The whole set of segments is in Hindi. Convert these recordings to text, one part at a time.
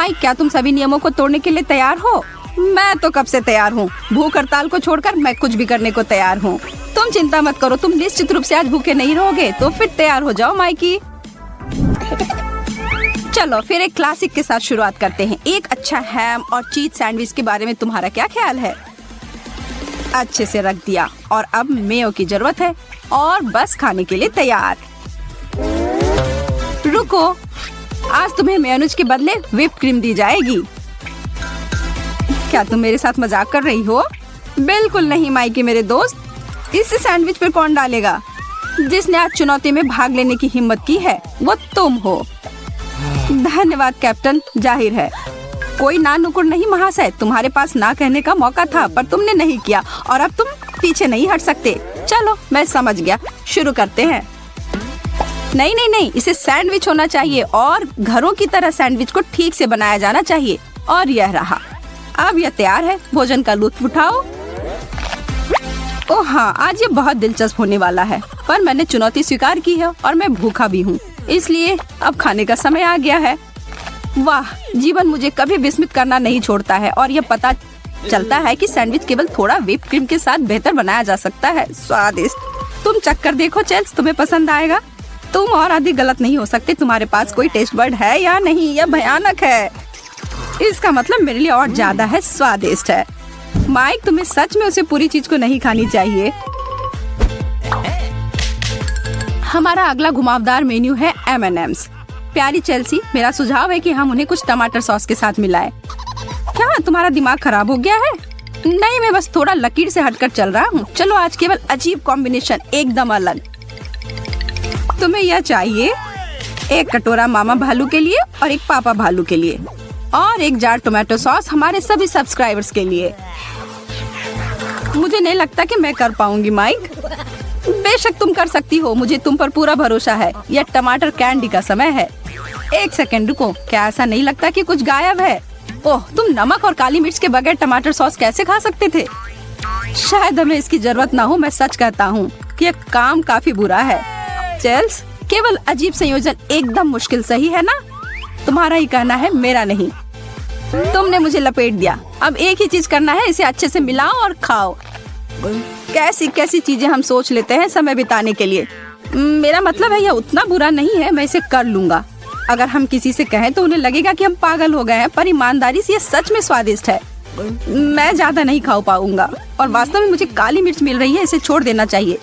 माइक, क्या तुम सभी नियमों को तोड़ने के लिए तैयार हो? मैं तो कब से तैयार हूँ। भूख हड़ताल को छोड़कर मैं कुछ भी करने को तैयार हूँ। तुम चिंता मत करो, तुम निश्चित रूप से आज भूखे नहीं रहोगे। तो फिर तैयार हो जाओ माइकी। चलो फिर एक क्लासिक के साथ शुरुआत करते हैं। एक अच्छा हैम और चीज सैंडविच के बारे में तुम्हारा क्या ख्याल है? अच्छे से रख दिया और अब मेयो की जरूरत है और बस खाने के लिए तैयार। रुको, आज तुम्हें मेयोनीज के बदले व्हिप क्रीम दी जाएगी। क्या तुम मेरे साथ मजाक कर रही हो? बिल्कुल नहीं माइकी मेरे दोस्त। इस सैंडविच पर कौन डालेगा? जिसने आज चुनौती में भाग लेने की हिम्मत की है वो तुम हो। धन्यवाद कैप्टन। जाहिर है कोई ना नुकुर नहीं महाशय, तुम्हारे पास ना कहने का मौका था पर तुमने नहीं किया और अब तुम पीछे नहीं हट सकते। चलो मैं समझ गया, शुरू करते हैं। नहीं नहीं नहीं, इसे सैंडविच होना चाहिए और घरों की तरह सैंडविच को ठीक से बनाया जाना चाहिए। और यह रहा, अब यह तैयार है। भोजन का लुत्फ उठाओ। ओह हाँ, आज ये बहुत दिलचस्प होने वाला है, पर मैंने चुनौती स्वीकार की है और मैं भूखा भी हूँ, इसलिए अब खाने का समय आ गया है। वाह, जीवन मुझे कभी विस्मित करना नहीं छोड़ता है और यह पता चलता है कि सैंडविच केवल थोड़ा व्हिप क्रीम के साथ बेहतर बनाया जा सकता है। स्वादिष्ट। तुम चक्कर देखो चेल्स, तुम्हें पसंद आएगा। तुम और अधिक गलत नहीं हो सकते। तुम्हारे पास कोई टेस्ट बर्ड है या नहीं? यह भयानक है। इसका मतलब मेरे लिए और ज्यादा है स्वादिष्ट है। माइक, तुम्हें सच में उसे पूरी चीज को नहीं खानी चाहिए। हमारा अगला घुमावदार मेन्यू है M&M's। प्यारी चेल्सी, मेरा सुझाव है कि हम उन्हें कुछ टमाटर सॉस के साथ मिलाएं। क्या तुम्हारा दिमाग खराब हो गया है? नहीं, मैं बस थोड़ा लकीर से हटकर चल रहा हूँ। चलो आज केवल अजीब कॉम्बिनेशन, एकदम अलग। तुम्हें यह चाहिए? एक कटोरा मामा भालू के लिए और एक पापा भालू के लिए और एक जार टोमेटो सॉस हमारे सभी सब्सक्राइबर्स के लिए। मुझे नहीं लगता कि मैं कर पाऊंगी माइक। बेशक तुम कर सकती हो, मुझे तुम पर पूरा भरोसा है। यह टमाटर कैंडी का समय है। एक सेकंड रुको, क्या ऐसा नहीं लगता कि कुछ गायब है? ओह, तुम नमक और काली मिर्च के बगैर टमाटर सॉस कैसे खा सकते थे? शायद हमें इसकी जरूरत ना हो। मैं सच कहता हूँ कि यह काम काफी बुरा है। चेल्स, केवल अजीब संयोजन एकदम मुश्किल, सही है ना? तुम्हारा ही कहना है, मेरा नहीं। तुमने मुझे लपेट दिया। अब एक ही चीज करना है, इसे अच्छे से मिलाओ और खाओ। कैसी कैसी चीजें हम सोच लेते हैं समय बिताने के लिए। मेरा मतलब है यह उतना बुरा नहीं है, मैं इसे कर लूंगा। अगर हम किसी से कहें तो उन्हें लगेगा कि हम पागल हो गए हैं, पर ईमानदारी से ये सच में स्वादिष्ट है। मैं ज्यादा नहीं खा पाऊंगा और वास्तव में मुझे काली मिर्च मिल रही है, इसे छोड़ देना चाहिए।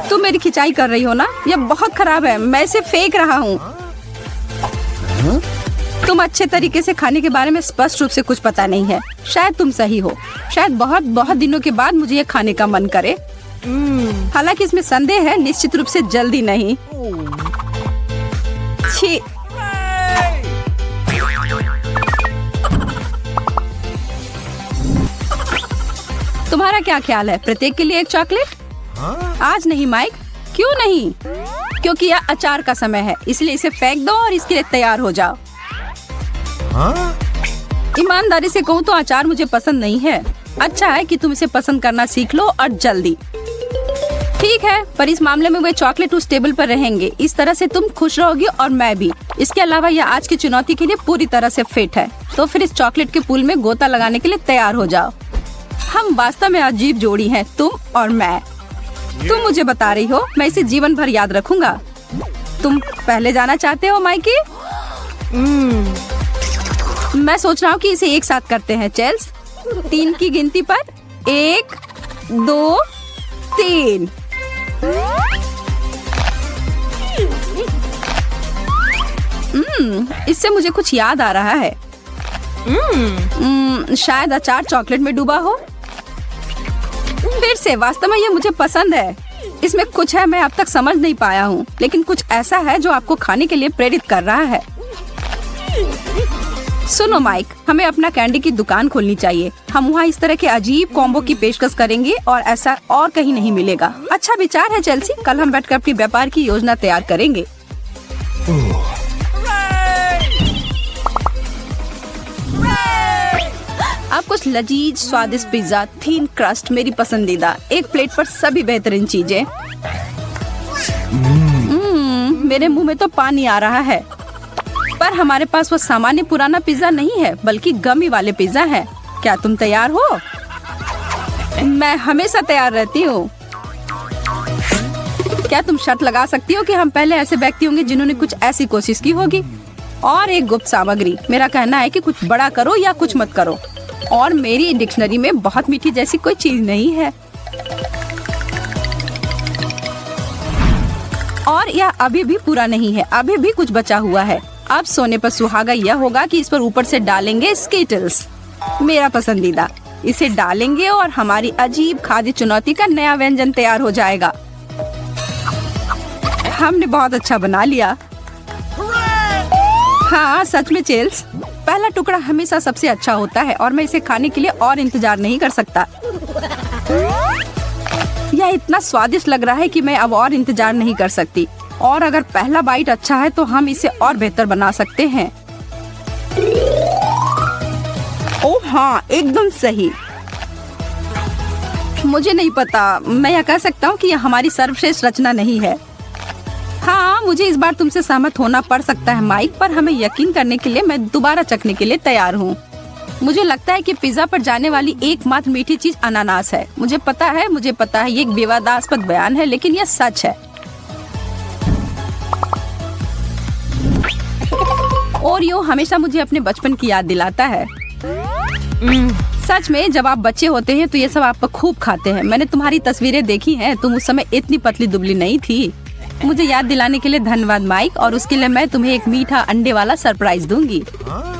तुम मेरी खिंचाई कर रही हो ना? यह बहुत खराब है, मैं इसे फेंक रहा हूँ। तुम अच्छे तरीके से खाने के बारे में स्पष्ट रूप से कुछ पता नहीं है। शायद तुम सही हो। शायद बहुत बहुत दिनों के बाद मुझे ये खाने का मन करे। हालांकि इसमें संदेह है, निश्चित रूप से जल्दी नहीं। छी। तुम्हारा क्या ख्याल है? प्रत्येक के लिए एक चॉकलेट? आज नहीं माइक। क्यों नहीं? क्योंकि यह अचार का समय है, इसलिए इसे फेंक दो और इसके लिए तैयार हो जाओ। ईमानदारी से कहूँ तो अचार मुझे पसंद नहीं है। अच्छा है कि तुम इसे पसंद करना सीख लो और जल्दी। ठीक है, पर इस मामले में वे चॉकलेट उस टेबल पर रहेंगे। इस तरह से तुम खुश रहोगी और मैं भी। इसके अलावा यह आज की चुनौती के लिए पूरी तरह से फिट है। तो फिर इस चॉकलेट के पूल में गोता लगाने के लिए तैयार हो जाओ। हम वास्तव में अजीब जोड़ी हैं, तुम और मैं। तुम मुझे बता रही हो, मैं इसे जीवन भर याद रखूंगा। तुम पहले जाना चाहते हो माइकी? मैं सोच रहा हूँ कि इसे एक साथ करते हैं चेल्स। 3 की गिनती पर 1, 2, 3। इससे मुझे कुछ याद आ रहा है। शायद अचार चॉकलेट में डूबा हो। फिर से, वास्तव में ये मुझे पसंद है। इसमें कुछ है मैं अब तक समझ नहीं पाया हूँ, लेकिन कुछ ऐसा है जो आपको खाने के लिए प्रेरित कर रहा है। सुनो माइक, हमें अपना कैंडी की दुकान खोलनी चाहिए। हम वहाँ इस तरह के अजीब कॉम्बो की पेशकश करेंगे और ऐसा और कहीं नहीं मिलेगा। अच्छा विचार है चेल्सी, कल हम बैठकर अपनी व्यापार की योजना तैयार करेंगे। अब कुछ लजीज स्वादिष्ट पिज्जा, थीन क्रस्ट मेरी पसंदीदा। एक प्लेट पर सभी बेहतरीन चीजें। मेरे मुंह में तो पानी आ रहा है। पर हमारे पास वो सामान्य पुराना पिज्जा नहीं है, बल्कि गमी वाले पिज्जा है। क्या तुम तैयार हो? मैं हमेशा तैयार रहती हूँ। क्या तुम शर्त लगा सकती हो कि हम पहले ऐसे व्यक्ति होंगे जिन्होंने कुछ ऐसी कोशिश की होगी? और एक गुप्त सामग्री, मेरा कहना है कि कुछ बड़ा करो या कुछ मत करो। और मेरी डिक्शनरी में बहुत मीठी जैसी कोई चीज नहीं है। और यह अभी भी पूरा नहीं है, अभी भी कुछ बचा हुआ है। अब सोने पर सुहागा यह होगा कि इस पर ऊपर से डालेंगे स्कीटल्स, मेरा पसंदीदा। इसे डालेंगे और हमारी अजीब खाद्य चुनौती का नया व्यंजन तैयार हो जाएगा। हमने बहुत अच्छा बना लिया। हाँ सच में चेल्स, पहला टुकड़ा हमेशा सबसे अच्छा होता है और मैं इसे खाने के लिए और इंतजार नहीं कर सकता। यह इतना स्वादिष्ट लग रहा है कि मैं अब और इंतजार नहीं कर सकती। और अगर पहला बाइट अच्छा है तो हम इसे और बेहतर बना सकते हैं। ओह हाँ, एकदम सही। मुझे नहीं पता, मैं यह कह सकता हूँ कि यह हमारी सर्वश्रेष्ठ रचना नहीं है। हाँ, मुझे इस बार तुमसे सहमत होना पड़ सकता है माइक, पर हमें यकीन करने के लिए मैं दोबारा चखने के लिए तैयार हूँ। मुझे लगता है कि पिज्जा पर जाने वाली एकमात्र मीठी चीज अनानास है। मुझे पता है ये एक विवादास्पद बयान है, लेकिन यह सच है। ओरियो हमेशा मुझे अपने बचपन की याद दिलाता है। सच में जब आप बच्चे होते हैं तो ये सब आप खूब खाते हैं। मैंने तुम्हारी तस्वीरें देखी हैं, तुम उस समय इतनी पतली दुबली नहीं थी। मुझे याद दिलाने के लिए धन्यवाद माइक, और उसके लिए मैं तुम्हें एक मीठा अंडे वाला सरप्राइज दूंगी।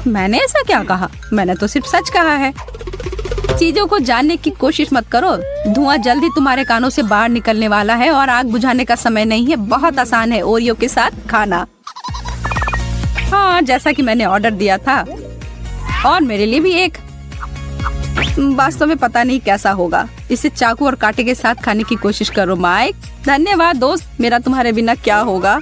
मैंने ऐसा क्या कहा? मैंने तो सिर्फ सच कहा है। चीजों को जानने की कोशिश मत करो। धुआं जल्दी तुम्हारे कानों से बाहर निकलने वाला है और आग बुझाने का समय नहीं है। बहुत आसान है ओरियो के साथ खाना। हाँ, जैसा कि मैंने ऑर्डर दिया था। और मेरे लिए भी एक। वास्तव में पता नहीं कैसा होगा। इसे चाकू और कांटे के साथ खाने की कोशिश करो माइक। धन्यवाद दोस्त, मेरा तुम्हारे बिना क्या होगा।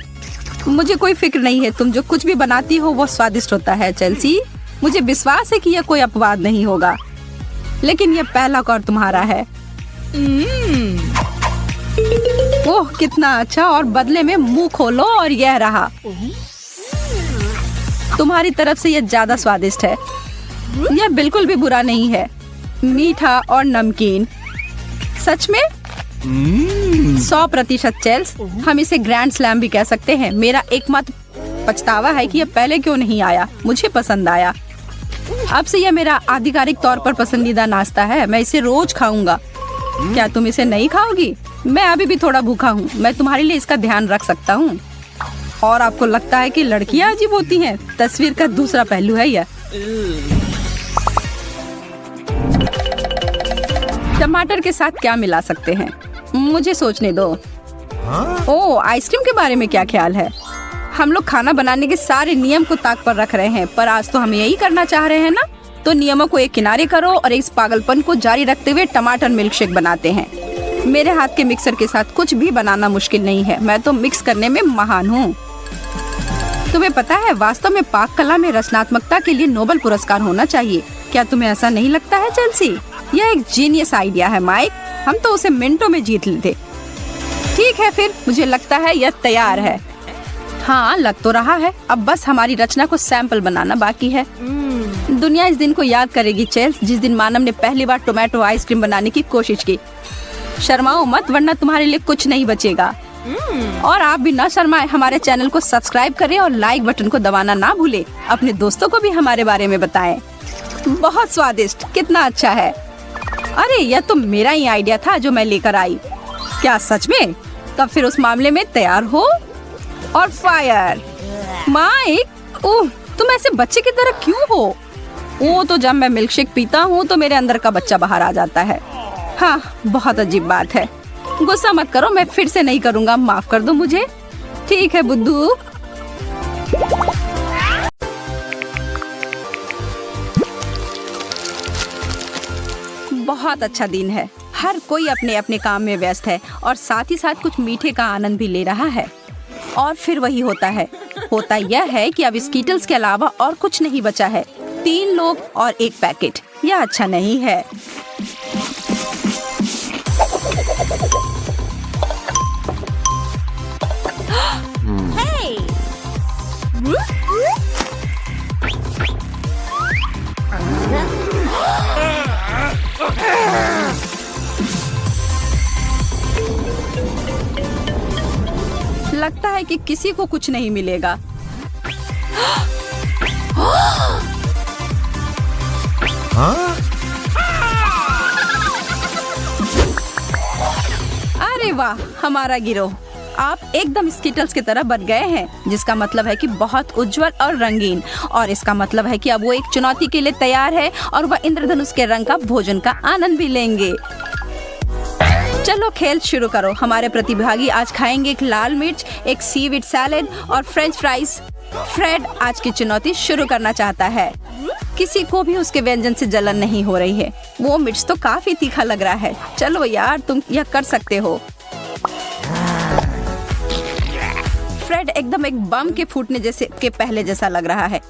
मुझे कोई फिक्र नहीं है, तुम जो कुछ भी बनाती हो वो स्वादिष्ट होता है चेल्सी। मुझे विश्वास है कि यह कोई अपवाद नहीं होगा, लेकिन यह पहला कौर तुम्हारा है। ओह कितना अच्छा, और बदले में मुंह खोलो और यह रहा। तुम्हारी तरफ से यह ज्यादा स्वादिष्ट है। यह बिल्कुल भी बुरा नहीं है, मीठा और नमकीन। सच में 100% चेल्स। हम इसे ग्रैंड स्लैम भी कह सकते हैं। मेरा एकमात्र पछतावा है कि यह पहले क्यों नहीं आया। मुझे पसंद आया। अब से यह मेरा आधिकारिक तौर पर पसंदीदा नाश्ता है। मैं इसे रोज खाऊंगा। क्या तुम इसे नहीं खाओगी? मैं अभी भी थोड़ा भूखा हूँ। मैं तुम्हारे लिए इसका ध्यान रख सकता हूँ। और आपको लगता है कि लड़कियाँ अजीब होती हैं? तस्वीर का दूसरा पहलू है यह। टमाटर के साथ क्या मिला सकते हैं? मुझे सोचने दो। ओह, आइसक्रीम के बारे में क्या ख्याल है? हम लोग खाना बनाने के सारे नियम को ताक पर रख रहे हैं, पर आज तो हम यही करना चाह रहे हैं ना। तो नियमों को एक किनारे करो और इस पागलपन को जारी रखते हुए टमाटर मिल्कशेक बनाते हैं। मेरे हाथ के मिक्सर के साथ कुछ भी बनाना मुश्किल नहीं है। मैं तो मिक्स करने में महान हूँ। तुम्हें पता है, वास्तव में पाक कला में रचनात्मकता के लिए नोबेल पुरस्कार होना चाहिए। क्या तुम्हें ऐसा नहीं लगता है चेल्सी? यह एक जीनियस आइडिया है माइक। हम तो उसे मिनटों में जीत लेते। ठीक है फिर, मुझे लगता है यह तैयार है। हाँ, लग तो रहा है। अब बस हमारी रचना को सैंपल बनाना बाकी है। दुनिया इस दिन को याद करेगी चेल्स, जिस दिन मानव ने पहली बार टोमेटो आइसक्रीम बनाने की कोशिश की। शर्माओ मत, वरना तुम्हारे लिए कुछ नहीं बचेगा। और आप भी ना शर्माए। हमारे चैनल को सब्सक्राइब करें और लाइक बटन को दबाना ना भूले। अपने दोस्तों को भी हमारे बारे में बताएं। बहुत स्वादिष्ट, कितना अच्छा है। अरे यह तो मेरा ही आइडिया था जो मैं लेकर आई। क्या सच में? तब फिर उस मामले में तैयार हो। और फायर। माइक, ओह तुम ऐसे बच्चे की तरह क्यों हो? वो तो जब मैं मिल्कशेक पीता हूँ तो मेरे अंदर का बच्चा बाहर आ जाता है। हाँ, बहुत अजीब बात है। गुस्सा मत करो, मैं फिर से नहीं करूँगा। माफ कर दो मुझे। ठीक है बुद्धू। बहुत अच्छा दिन है। हर कोई अपने अपने काम में व्यस्त है और साथ ही साथ कुछ मीठे का आनंद भी ले रहा है। और फिर वही होता यह है कि अब स्कीटल्स के अलावा और कुछ नहीं बचा है। 3 लोग और 1 पैकेट। यह अच्छा नहीं है। है कि किसी को कुछ नहीं मिलेगा। अरे वाह, हमारा गिरोह। आप एकदम स्किटल्स की तरह बन गए हैं, जिसका मतलब है कि बहुत उज्जवल और रंगीन। और इसका मतलब है कि अब वो एक चुनौती के लिए तैयार है और वह इंद्रधनुष के रंग का भोजन का आनंद भी लेंगे। चलो खेल शुरू करो। हमारे प्रतिभागी आज खाएंगे एक लाल मिर्च, एक सीवीड सैलेड और फ्रेंच फ्राइज। फ्रेड आज की चुनौती शुरू करना चाहता है। किसी को भी उसके व्यंजन से जलन नहीं हो रही है। वो मिर्च तो काफी तीखा लग रहा है। चलो यार, तुम यह कर सकते हो। फ्रेड एकदम एक बम के फूटने जैसे के पहले जैसा लग रहा है।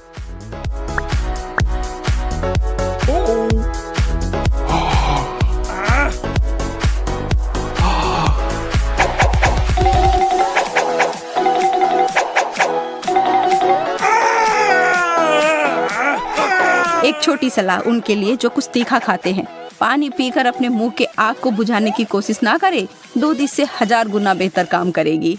एक छोटी सलाह उनके लिए जो कुछ तीखा खाते हैं। पानी पीकर अपने मुंह के आग को बुझाने की कोशिश ना करें। दूध इससे 1000 गुना बेहतर काम करेगी।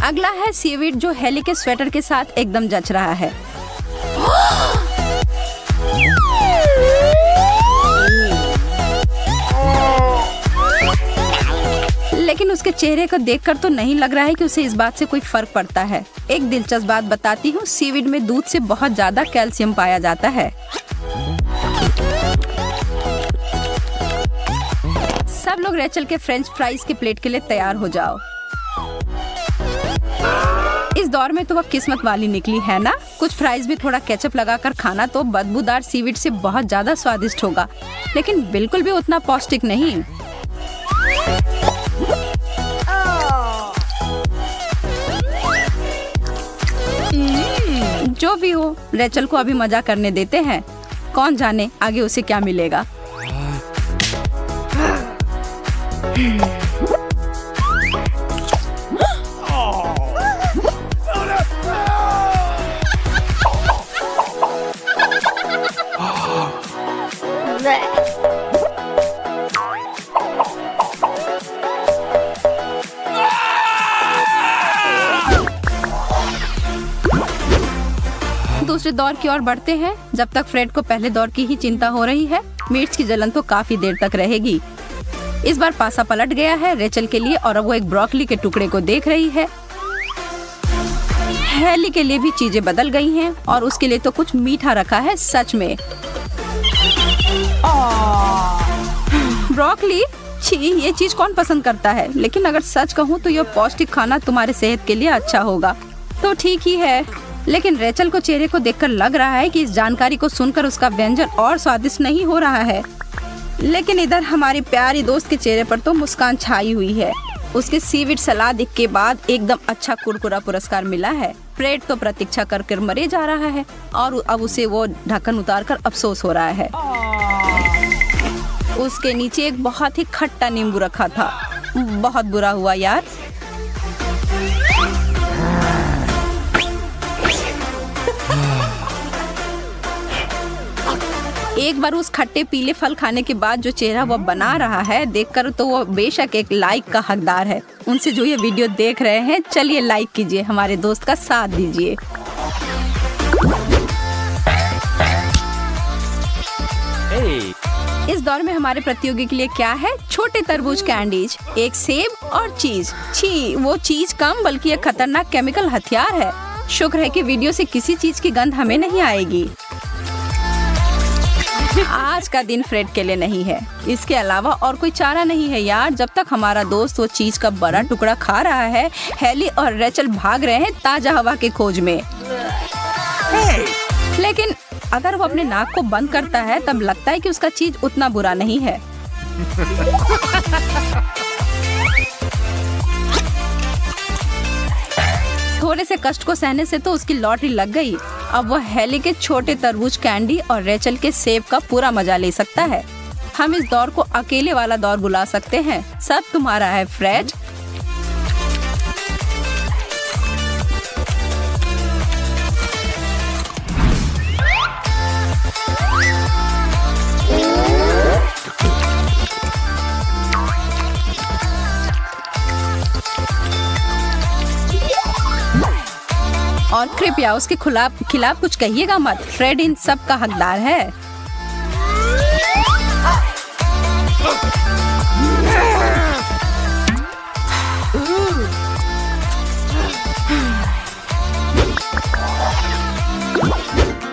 अगला है सीवीड, जो हेली के स्वेटर के साथ एकदम जच रहा है। लेकिन उसके चेहरे को देखकर तो नहीं लग रहा है कि उसे इस बात से कोई फर्क पड़ता है। एक दिलचस्प बात बताती हूँ, सीवीड में दूध से बहुत ज्यादा कैल्शियम पाया जाता है। सब लोग रेचल के फ्रेंच फ्राइज के प्लेट के लिए तैयार हो जाओ। इस दौर में तो वह किस्मत वाली निकली है ना। कुछ फ्राइज भी थोड़ा केचप लगाकर खाना तो बदबूदार सीवीड से बहुत ज्यादा स्वादिष्ट होगा, लेकिन बिल्कुल भी उतना पौष्टिक नहीं। जो भी हो, रेचल को अभी मजा करने देते हैं। कौन जाने आगे उसे क्या मिलेगा। दूसरे दौर की ओर बढ़ते हैं। जब तक फ्रेड को पहले दौर की ही चिंता हो रही है, मिर्च की जलन तो काफी देर तक रहेगी। इस बार पासा पलट गया है रेचल के लिए और अब वो एक ब्रोकली के टुकड़े को देख रही है। हेली के लिए भी चीजें बदल गई हैं और उसके लिए तो कुछ मीठा रखा है। सच में ब्रोकली, छी, ये चीज कौन पसंद करता है। लेकिन अगर सच कहूँ तो यह पौष्टिक खाना तुम्हारे सेहत के लिए अच्छा होगा तो ठीक ही है। लेकिन रेचल को चेहरे को देखकर लग रहा है कि इस जानकारी को सुनकर उसका व्यंजन और स्वादिष्ट नहीं हो रहा है। लेकिन इधर हमारी प्यारी दोस्त के चेहरे पर तो मुस्कान छाई हुई है। उसके सीवीड सलाद के बाद एकदम अच्छा कुरकुरा पुरस्कार मिला है। फ्रेड तो प्रतीक्षा कर मरे जा रहा है और अब उसे वो ढक्कन उतारकर अफसोस हो रहा है। उसके नीचे एक बहुत ही खट्टा नींबू रखा था। बहुत बुरा हुआ यार। एक बार उस खट्टे पीले फल खाने के बाद जो चेहरा वो बना रहा है, देखकर तो वो बेशक एक लाइक का हकदार है। उनसे जो ये वीडियो देख रहे हैं, चलिए लाइक कीजिए, हमारे दोस्त का साथ दीजिए। इस दौर में हमारे प्रतियोगी के लिए क्या है? छोटे तरबूज कैंडीज, एक सेब और चीज। छी, वो चीज कम बल्कि एक खतरनाक केमिकल हथियार है। शुक्र है कि वीडियो से किसी चीज की गंध हमें नहीं आएगी। आज का दिन फ्रेड के लिए नहीं है। इसके अलावा और कोई चारा नहीं है यार। जब तक हमारा दोस्त वो चीज का बड़ा टुकड़ा खा रहा है, हेली और रेचल भाग रहे हैं ताजा हवा के खोज में। लेकिन अगर वो अपने नाक को बंद करता है तब लगता है कि उसका चीज उतना बुरा नहीं है। थोड़े से कष्ट को सहने से तो उसकी लॉटरी लग गई। अब वह हेली के छोटे तरबूज कैंडी और रेचल के सेब का पूरा मजा ले सकता है। हम इस दौर को अकेले वाला दौर बुला सकते हैं। सब तुम्हारा है फ्रेड। और कृपया उसके खिलाफ कुछ कहिएगा मत। फ्रेड इन सब का हकदार है।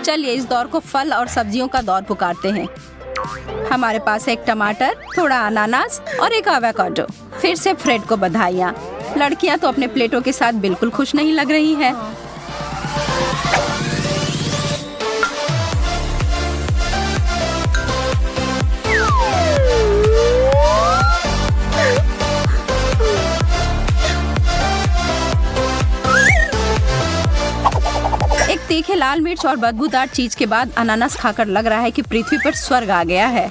चलिए इस दौर को फल और सब्जियों का दौर पुकारते हैं। हमारे पास है एक टमाटर, थोड़ा अनानास और एक एवोकाडो। फिर से फ्रेड को बधाइयाँ। लड़कियां तो अपने प्लेटों के साथ बिल्कुल खुश नहीं लग रही हैं। एक तीखे लाल मिर्च और बदबूदार चीज के बाद अनानास खाकर लग रहा है कि पृथ्वी पर स्वर्ग आ गया है।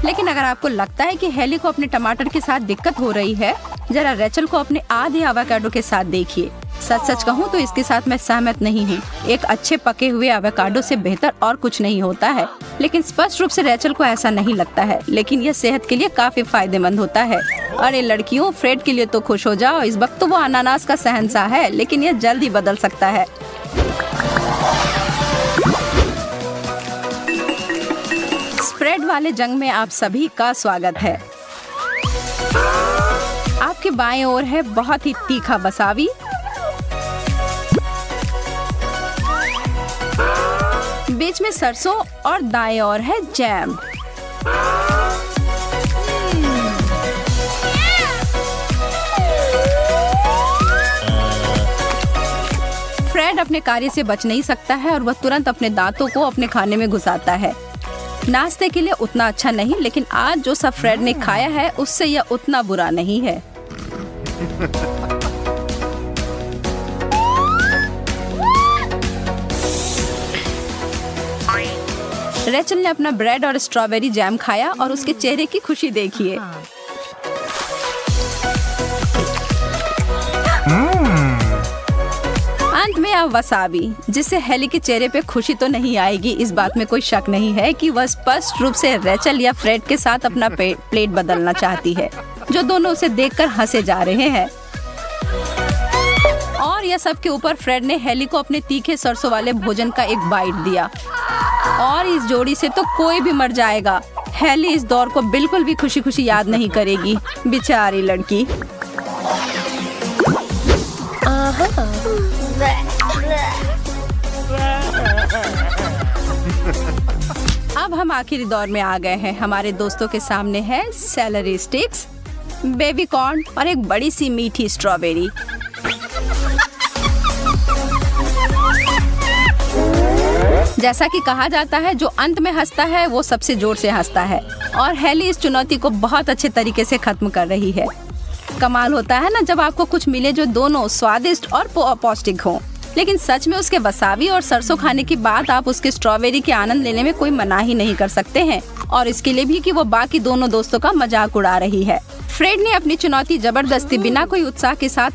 लेकिन अगर आपको लगता है कि हेली को अपने टमाटर के साथ दिक्कत हो रही है, जरा रेचल को अपने आधे एवोकाडो के साथ देखिए। सच कहूँ तो इसके साथ मैं सहमत नहीं हूँ। एक अच्छे पके हुए एवोकाडो से बेहतर और कुछ नहीं होता है। लेकिन स्पष्ट रूप से रेचल को ऐसा नहीं लगता है। लेकिन यह सेहत के लिए काफी फायदेमंद होता है। अरे लड़कियों, फ्रेड के लिए तो खुश हो जाओ। इस वक्त तो वो अनानास का शहंशाह है, लेकिन यह जल्द ही बदल सकता है। स्प्रेड वाले जंग में आप सभी का स्वागत है। आपके बाएं ओर है बहुत ही तीखा वसाबी, बीच में सरसों और दाएं ओर है जैम। फ्रेड अपने कार्य से बच नहीं सकता है और वह तुरंत अपने दांतों को अपने खाने में घुसाता है। नाश्ते के लिए उतना अच्छा नहीं, लेकिन आज जो सब फ्रेड ने खाया है उससे यह उतना बुरा नहीं है। रेचल ने अपना ब्रेड और स्ट्रॉबेरी जैम खाया और उसके चेहरे की खुशी देखिए। अंत में अब वसाबी, जिससे हेली के चेहरे पे खुशी तो नहीं आएगी। इस बात में कोई शक नहीं है कि वह स्पष्ट रूप से रेचल या फ्रेड के साथ अपना प्लेट बदलना चाहती है, जो दोनों उसे देखकर हंसे जा रहे हैं। और यह सब के ऊपर फ्रेड ने हेली को अपने तीखे सरसों वाले भोजन का एक बाइट दिया। और इस जोड़ी से तो कोई भी मर जाएगा। हेली इस दौर को बिल्कुल भी खुशी खुशी याद नहीं करेगी, बेचारी लड़की। अब हम आखिरी दौर में आ गए हैं। हमारे दोस्तों के सामने है सेलरी स्टिक्स, बेबी कॉर्न और एक बड़ी सी मीठी स्ट्रॉबेरी। जैसा कि कहा जाता है, जो अंत में हंसता है वो सबसे जोर से हंसता है। और हेली इस चुनौती को बहुत अच्छे तरीके से खत्म कर रही है। कमाल होता है ना जब आपको कुछ मिले जो दोनों स्वादिष्ट और पौष्टिक हो। लेकिन सच में उसके वसाबी और सरसों खाने के बाद आप उसके स्ट्रॉबेरी के आनंद लेने में कोई मना ही नहीं कर सकते हैं। और इसके लिए भी कि वो बाकी दोनों दोस्तों का मजाक उड़ा रही है। फ्रेड ने अपनी चुनौती जबरदस्ती बिना कोई उत्साह के साथ